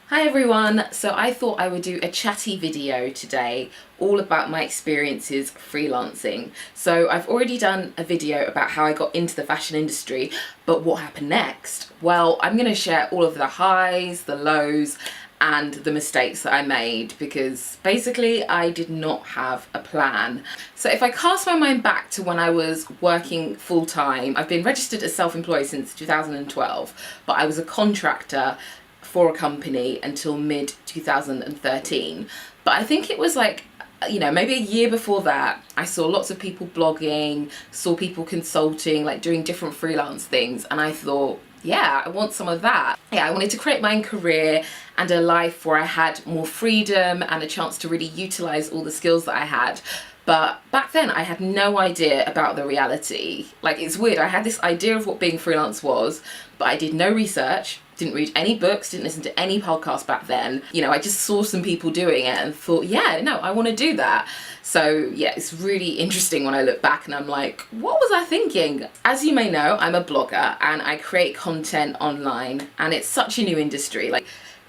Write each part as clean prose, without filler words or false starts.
Hi everyone, so I thought I would do a chatty video today all about my experiences freelancing. So I've already done a video about how I got into the fashion industry, but what happened next? Well, I'm going to share all of the highs, the lows, and the mistakes that I made because basically I did not have a plan. So if I cast my mind back to when I was working full-time, I've been registered as self-employed since 2012, but I was a contractor for a company until mid 2013. But I think it was like, maybe a year before that, I saw lots of people blogging, saw people consulting, like doing different freelance things, and I thought, yeah, I want some of that. Yeah, I wanted to create my own career and a life where I had more freedom and a chance to really utilize all the skills that I had. But back then I had no idea about the reality. Like, it's weird, I had this idea of what being freelance was, but I did no research, didn't read any books, didn't listen to any podcasts back then. I just saw some people doing it and thought, yeah, no, I want to do that. So yeah, it's really interesting when I look back and I'm like, what was I thinking? As you may know, I'm a blogger and I create content online, and it's such a new industry. Like,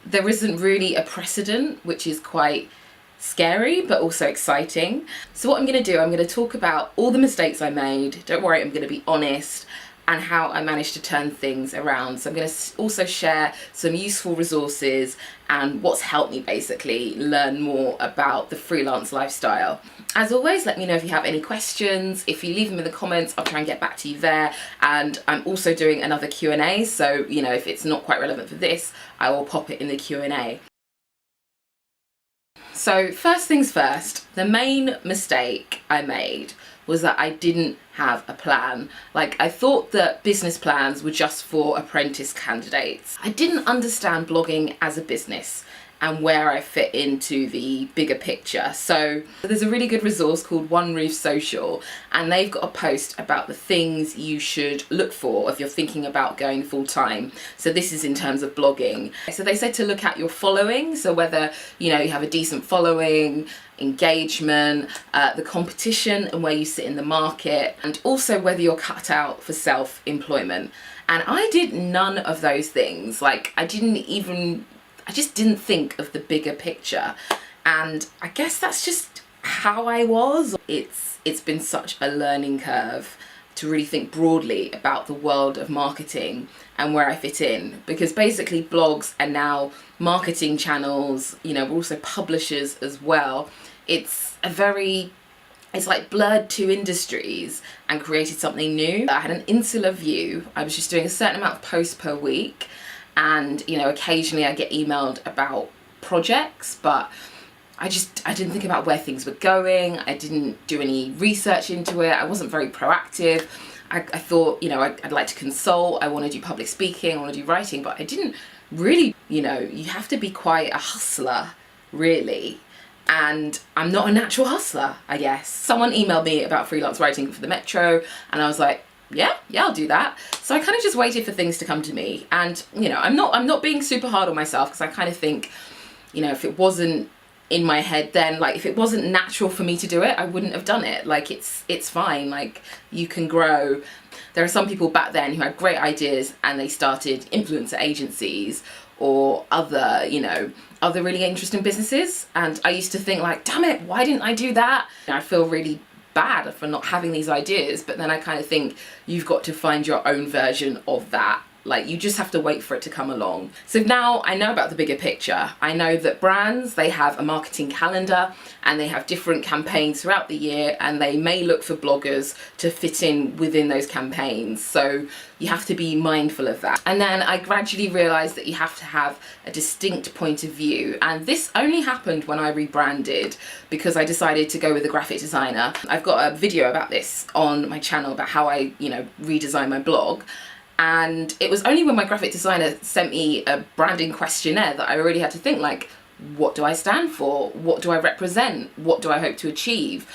there isn't really a precedent, which is quite scary but also exciting. So what I'm going to do, I'm going to talk about all the mistakes I made. Don't worry, I'm going to be honest, and how I managed to turn things around. So I'm going to also share some useful resources and what's helped me basically learn more about the freelance lifestyle. As always, let me know if you have any questions. If you leave them in the comments, I'll try and get back to you there. And I'm also doing another Q&A, so if it's not quite relevant for this, I will pop it in the Q&A. So first things first, the main mistake I made was that I didn't have a plan. Like, I thought that business plans were just for apprentice candidates. I didn't understand blogging as a business and where I fit into the bigger picture. So there's a really good resource called One Roof Social, and they've got a post about the things you should look for if you're thinking about going full time. So this is in terms of blogging. So they said to look at your following, so whether you have a decent following, engagement, the competition and where you sit in the market, and also whether you're cut out for self-employment. And I did none of those things. Like, I just didn't think of the bigger picture, and I guess that's just how I was. It's been such a learning curve to really think broadly about the world of marketing and where I fit in, because basically blogs are now marketing channels, we're also publishers as well. It's like blurred two industries and created something new. I had an insular view. I was just doing a certain amount of posts per week, and occasionally I get emailed about projects, but I didn't think about where things were going. I didn't do any research into it. I wasn't very proactive. I thought, I'd like to consult, I want to do public speaking, I want to do writing, but I didn't really, you have to be quite a hustler, really. And I'm not a natural hustler, I guess. Someone emailed me about freelance writing for the Metro, and I was like, yeah, I'll do that. So I kind of just waited for things to come to me. And, I'm not being super hard on myself, because I kind of think, if it wasn't in my head, then if it wasn't natural for me to do it, I wouldn't have done it. Like, it's fine. Like, you can grow. There are some people back then who had great ideas and they started influencer agencies or other really interesting businesses. And I used to think, like, damn it, why didn't I do that? I feel really bad for not having these ideas, but then I kind of think you've got to find your own version of that. Like, you just have to wait for it to come along. So now I know about the bigger picture. I know that brands, they have a marketing calendar and they have different campaigns throughout the year, and they may look for bloggers to fit in within those campaigns. So you have to be mindful of that. And then I gradually realized that you have to have a distinct point of view. And this only happened when I rebranded, because I decided to go with a graphic designer. I've got a video about this on my channel about how I, redesign my blog. And it was only when my graphic designer sent me a branding questionnaire that I really had to think, like, what do I stand for? What do I represent? What do I hope to achieve?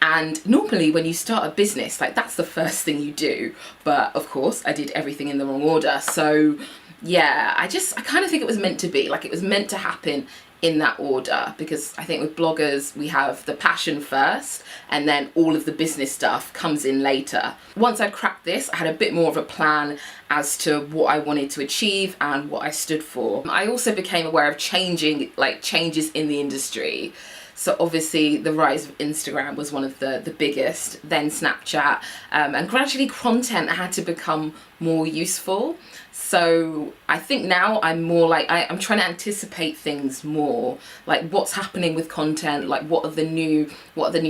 And normally when you start a business, like, that's the first thing you do. But of course I did everything in the wrong order. So yeah, I kind of think it was meant to be, like, it was meant to happen in that order, because I think with bloggers we have the passion first and then all of the business stuff comes in later. Once I'd cracked this, I had a bit more of a plan as to what I wanted to achieve and what I stood for. I also became aware of changes in the industry. So obviously the rise of Instagram was one of the biggest, then Snapchat, and gradually content had to become more useful. So I think now I'm more like, I'm trying to anticipate things more, like what's happening with content, like what are the new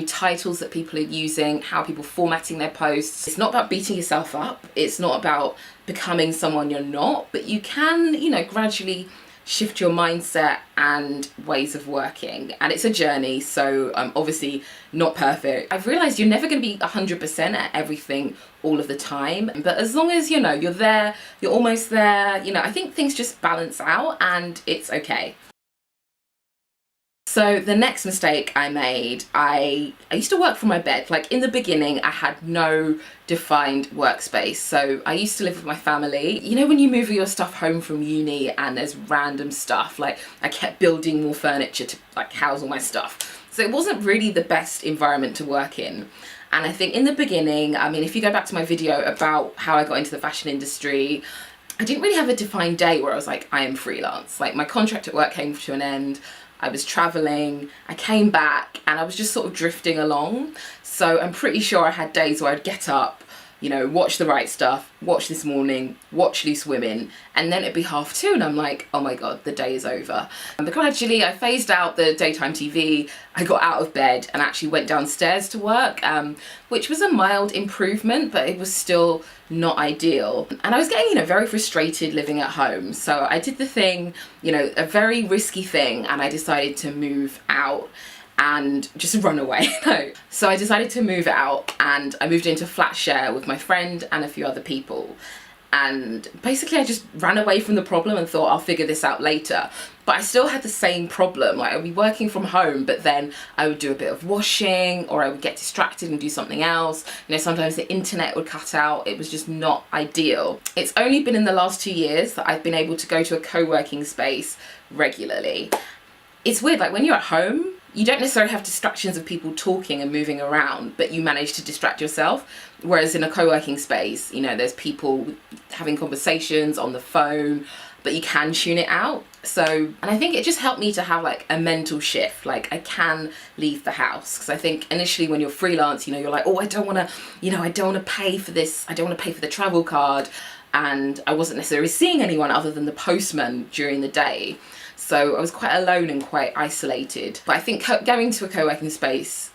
titles that people are using, how are people formatting their posts. It's not about beating yourself up, it's not about becoming someone you're not, but you can, gradually shift your mindset and ways of working, and it's a journey, so I'm obviously not perfect. I've realized you're never going to be 100% at everything all of the time, but as long as you're there, you're almost there, I think things just balance out and it's okay. So the next mistake I made, I used to work from my bed. Like in the beginning, I had no defined workspace. So I used to live with my family. When you move your stuff home from uni and there's random stuff, like I kept building more furniture to house all my stuff. So it wasn't really the best environment to work in. And I think in the beginning, if you go back to my video about how I got into the fashion industry, I didn't really have a defined day where I was like, I am freelance. Like my contract at work came to an end. I was traveling, I came back, and I was just sort of drifting along. So I'm pretty sure I had days where I'd get up, watch The Right Stuff, watch This Morning, watch Loose Women, and then it'd be 2:30 and I'm like, oh my God, the day is over. But gradually I phased out the daytime TV, I got out of bed and actually went downstairs to work, which was a mild improvement, but it was still not ideal. And I was getting, very frustrated living at home. So I did the thing, a very risky thing, and I decided to move out and just run away. No. So I decided to move out and I moved into a flat share with my friend and a few other people. And basically I just ran away from the problem and thought I'll figure this out later. But I still had the same problem. Like I'd be working from home, but then I would do a bit of washing or I would get distracted and do something else. Sometimes the internet would cut out. It was just not ideal. It's only been in the last 2 years that I've been able to go to a co-working space regularly. It's weird, like when you're at home, you don't necessarily have distractions of people talking and moving around, but you manage to distract yourself. Whereas in a co-working space, there's people having conversations on the phone, but you can tune it out. So, and I think it just helped me to have a mental shift. Like I can leave the house, because I think initially when you're freelance, you're like, oh, I don't want to pay for this. I don't want to pay for the travel card. And I wasn't necessarily seeing anyone other than the postman during the day. So I was quite alone and quite isolated. But I think going to a co-working space,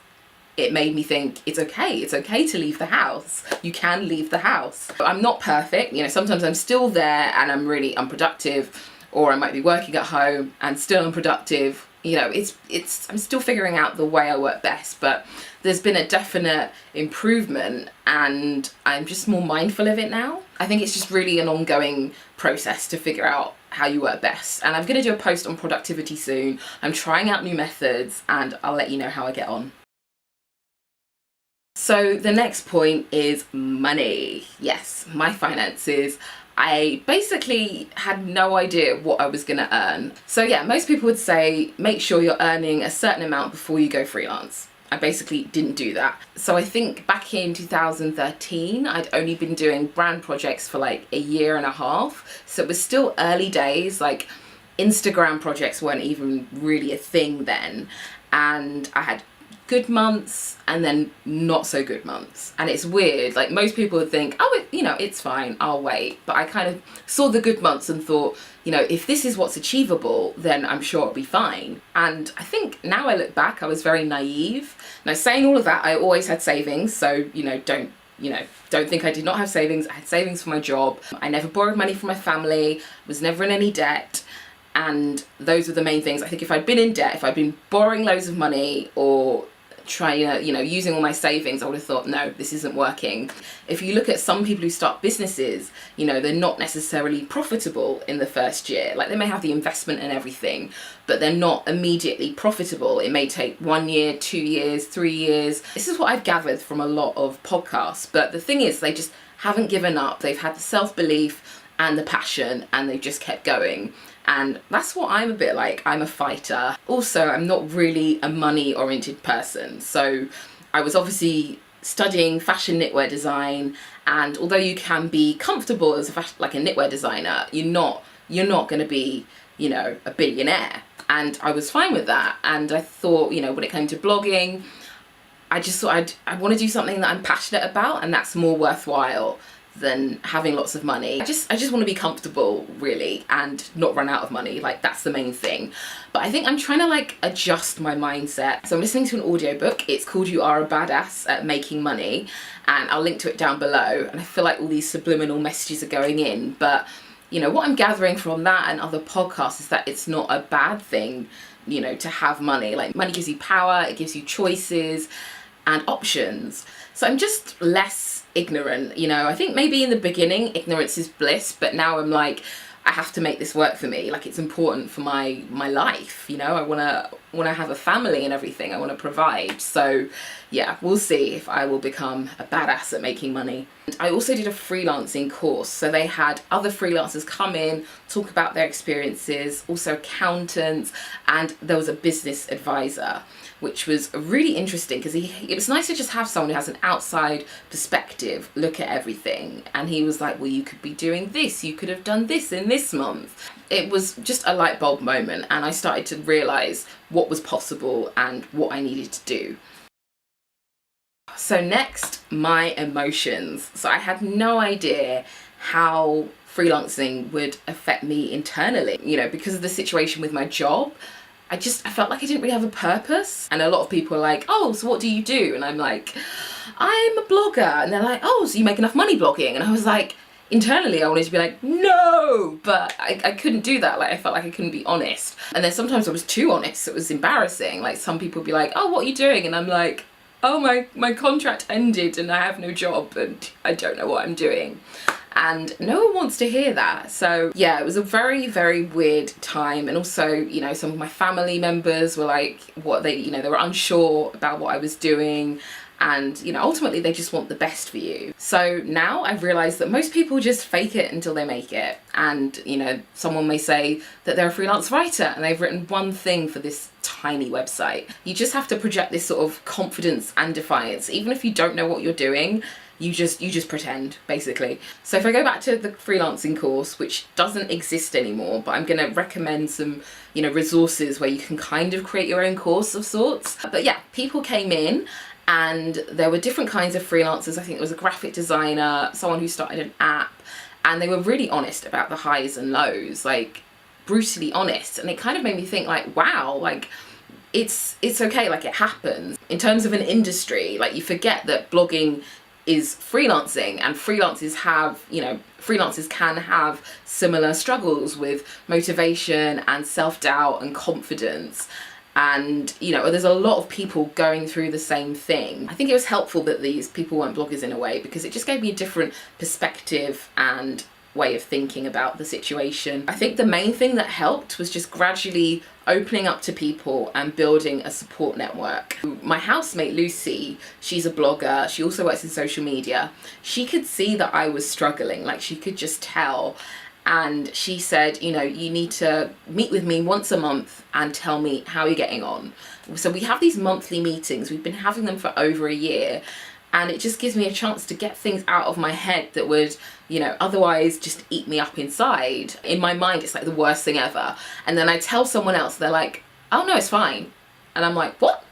it made me think it's okay to leave the house. You can leave the house. I'm not perfect, sometimes I'm still there and I'm really unproductive, or I might be working at home and still unproductive. I'm still figuring out the way I work best, but there's been a definite improvement and I'm just more mindful of it now. I think it's just really an ongoing process to figure out how you work best. And I'm going to do a post on productivity soon. I'm trying out new methods and I'll let you know how I get on. So the next point is money. Yes, my finances. I basically had no idea what I was going to earn. So yeah, most people would say make sure you're earning a certain amount before you go freelance. I basically didn't do that. So I think back in 2013, I'd only been doing brand projects for a year and a half. So it was still early days, Instagram projects weren't even really a thing then. And I had good months and then not so good months. And it's weird, most people would think, oh, it's fine, I'll wait. But I kind of saw the good months and thought, if this is what's achievable, then I'm sure it'll be fine. And I think now I look back, I was very naive. Now saying all of that, I always had savings. So, don't think I did not have savings. I had savings for my job. I never borrowed money from my family, was never in any debt. And those were the main things. I think if I'd been in debt, if I'd been borrowing loads of money or using all my savings, I would have thought, no, this isn't working. If you look at some people who start businesses, they're not necessarily profitable in the first year. They may have the investment and everything, but they're not immediately profitable. It may take 1 year, 2 years, 3 years. This is what I've gathered from a lot of podcasts. But the thing is, they just haven't given up. They've had the self-belief and the passion, and they've just kept going. And that's what I'm a bit like. I'm a fighter. Also, I'm not really a money oriented person. So I was obviously studying fashion knitwear design, and although you can be comfortable as a knitwear designer, you're not going to be, you know, a billionaire. And I was fine with that. And I thought, you know, when it came to blogging, I just thought I want to do something that I'm passionate about, and that's more worthwhile than having lots of money. I just want to be comfortable, really, and not run out of money. Like, that's the main thing. But I think I'm trying to like adjust my mindset. So I'm listening to an audiobook. It's called You Are a Badass at Making Money, and I'll link to it down below. And I feel like all these subliminal messages are going in, but you know, what I'm gathering from that and other podcasts is that it's not a bad thing, you know, to have money. Like, money gives you power, it gives you choices and options. So I'm just less ignorant, you know. I think maybe in the beginning ignorance is bliss, but now I'm like, I have to make this work for me. Like, it's important for my life, you know. I want to have a family and everything. I want to provide. So yeah, we'll see if I will become a badass at making money. And I also did a freelancing course. So they had other freelancers come in, talk about their experiences, also accountants, and there was a business advisor, which was really interesting because it was nice to just have someone who has an outside perspective look at everything. And he was like, well, you could be doing this, you could have done this in this month. It was just a light bulb moment, and I started to realize what was possible and what I needed to do. So next, my emotions. So I had no idea how freelancing would affect me internally, you know, because of the situation with my job. I felt like I didn't really have a purpose. And a lot of people are like, oh, so what do you do? And I'm like, I'm a blogger. And they're like, oh, so you make enough money blogging? And I was like, internally I wanted to be like, no, but I couldn't do that. Like, I felt like I couldn't be honest. And then sometimes I was too honest. It was embarrassing. Like, some people would be like, oh, what are you doing? And I'm like, oh, my contract ended and I have no job and I don't know what I'm doing. And no one wants to hear that. So yeah, it was a very, very weird time. And also, you know, some of my family members were like, they were unsure about what I was doing. And, you know, ultimately they just want the best for you. So now I've realized that most people just fake it until they make it. And, you know, someone may say that they're a freelance writer and they've written one thing for this tiny website. You just have to project this sort of confidence and defiance. Even if you don't know what you're doing, you just pretend, basically. So if I go back to the freelancing course, which doesn't exist anymore, but I'm going to recommend some, you know, resources where you can kind of create your own course of sorts. But yeah, people came in and there were different kinds of freelancers. I think there was a graphic designer, someone who started an app, and they were really honest about the highs and lows, like brutally honest. And it kind of made me think like, wow, like it's okay, like it happens. In terms of an industry, like you forget that blogging is freelancing, and freelancers can have similar struggles with motivation and self-doubt and confidence. And, you know, there's a lot of people going through the same thing. I think it was helpful that these people weren't bloggers in a way, because it just gave me a different perspective and way of thinking about the situation. I think the main thing that helped was just gradually opening up to people and building a support network. My housemate Lucy, she's a blogger, she also works in social media. She could see that I was struggling, like she could just tell. And she said, you know, you need to meet with me once a month and tell me how you're getting on. So we have these monthly meetings. We've been having them for over a year. And it just gives me a chance to get things out of my head that would, you know, otherwise just eat me up inside. In my mind, it's like the worst thing ever. And then I tell someone else, they're like, oh no, it's fine. And I'm like, what?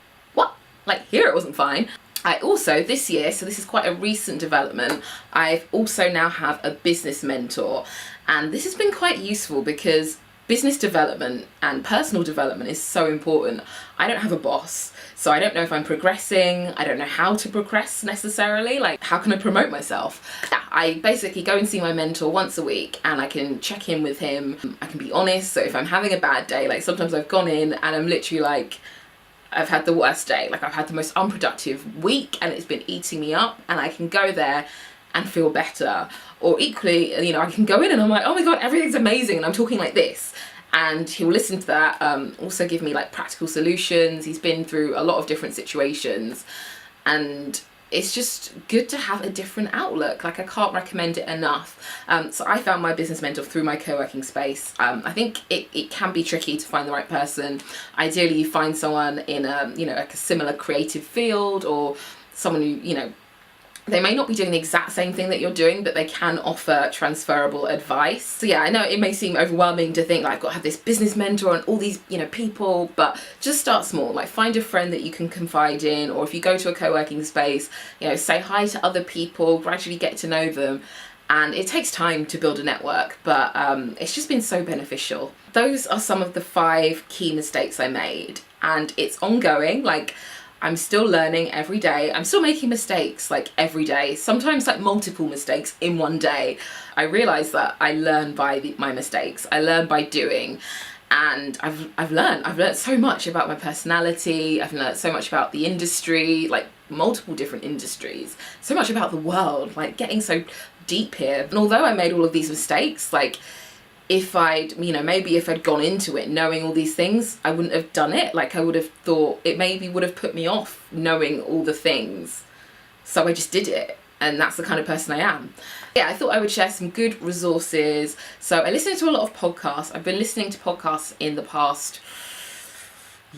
Like, here it wasn't fine. I also, this year, so this is quite a recent development, I've also now have a business mentor. And this has been quite useful because business development and personal development is so important. I don't have a boss, so I don't know if I'm progressing. I don't know how to progress necessarily. Like, how can I promote myself? Yeah, I basically go and see my mentor once a week and I can check in with him. I can be honest. So if I'm having a bad day, like sometimes I've gone in and I'm literally like, I've had the worst day. Like, I've had the most unproductive week and it's been eating me up, and I can go there and feel better. Or equally, you know, I can go in and I'm like, oh my God, everything's amazing, and I'm talking like this. And he'll listen to that, also give me like practical solutions. He's been through a lot of different situations. And it's just good to have a different outlook. Like, I can't recommend it enough. So I found my business mentor through my co-working space. I think it can be tricky to find the right person. Ideally, you find someone in a, like a similar creative field, or someone who, they may not be doing the exact same thing that you're doing, but they can offer transferable advice. So yeah, I know it may seem overwhelming to think like, I've got to have this business mentor and all these, people, but just start small. Like, find a friend that you can confide in, or if you go to a co-working space, say hi to other people, gradually get to know them. And it takes time to build a network, but it's just been so beneficial. Those are some of the 5 key mistakes I made, and it's ongoing. Like, I'm still learning every day. I'm still making mistakes like every day, sometimes like multiple mistakes in one day. I realize that I learn by my mistakes. I learn by doing. And I've learned so much about my personality. I've learned so much about the industry, like multiple different industries, so much about the world, like getting so deep here. And although I made all of these mistakes, like, if I'd, maybe if I'd gone into it knowing all these things, I wouldn't have done it. Like, I would have thought it maybe would have put me off knowing all the things. So I just did it. And that's the kind of person I am. Yeah, I thought I would share some good resources. So I listen to a lot of podcasts. I've been listening to podcasts in the past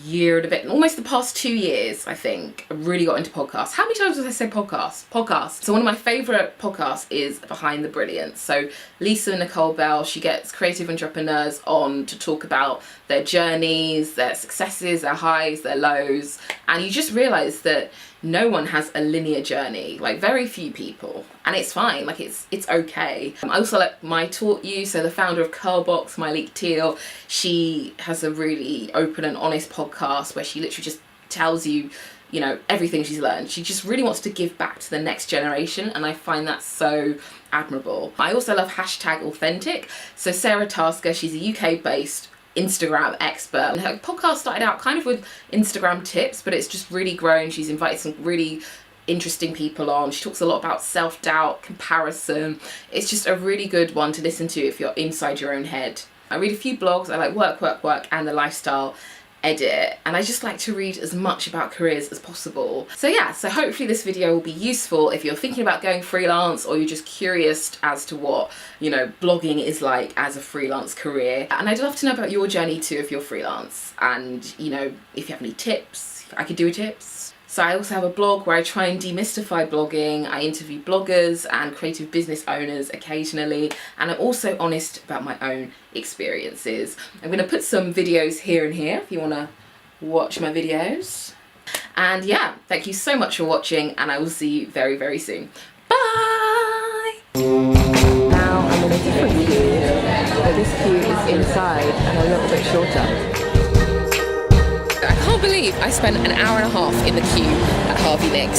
year and a bit, almost the past 2 years, I think. I really got into podcasts. How many times did I say podcast? So one of my favourite podcasts is Behind the Brilliance. So Lisa and Nicole Bell, she gets creative entrepreneurs on to talk about their journeys, their successes, their highs, their lows. And you just realise that no one has a linear journey, like very few people, and it's fine, like it's okay. I also like My Taught You, so the founder of Curlbox, Myleik Teal, she has a really open and honest podcast where she literally just tells you, everything she's learned. She just really wants to give back to the next generation, and I find that so admirable. I also love #authentic. So Sarah Tasker, she's a UK-based Instagram expert, and her podcast started out kind of with Instagram tips, but it's just really grown. She's invited some really interesting people on. She talks a lot about self-doubt, comparison. It's just a really good one to listen to if you're inside your own head. I read a few blogs. I like Work, and The Lifestyle Edit, and I just like to read as much about careers as possible. So yeah, so hopefully this video will be useful if you're thinking about going freelance, or you're just curious as to what, blogging is like as a freelance career. And I'd love to know about your journey too if you're freelance, and if you have any tips, I could do a tips. So I also have a blog where I try and demystify blogging. I interview bloggers and creative business owners occasionally, and I'm also honest about my own experiences. I'm going to put some videos here and here if you want to watch my videos. And yeah, thank you so much for watching, and I will see you very, very soon. Bye! Now I'm in a different queue, but this queue is inside and a little bit shorter. I can't believe I spent an hour and a half in the queue at Harvey Nicks.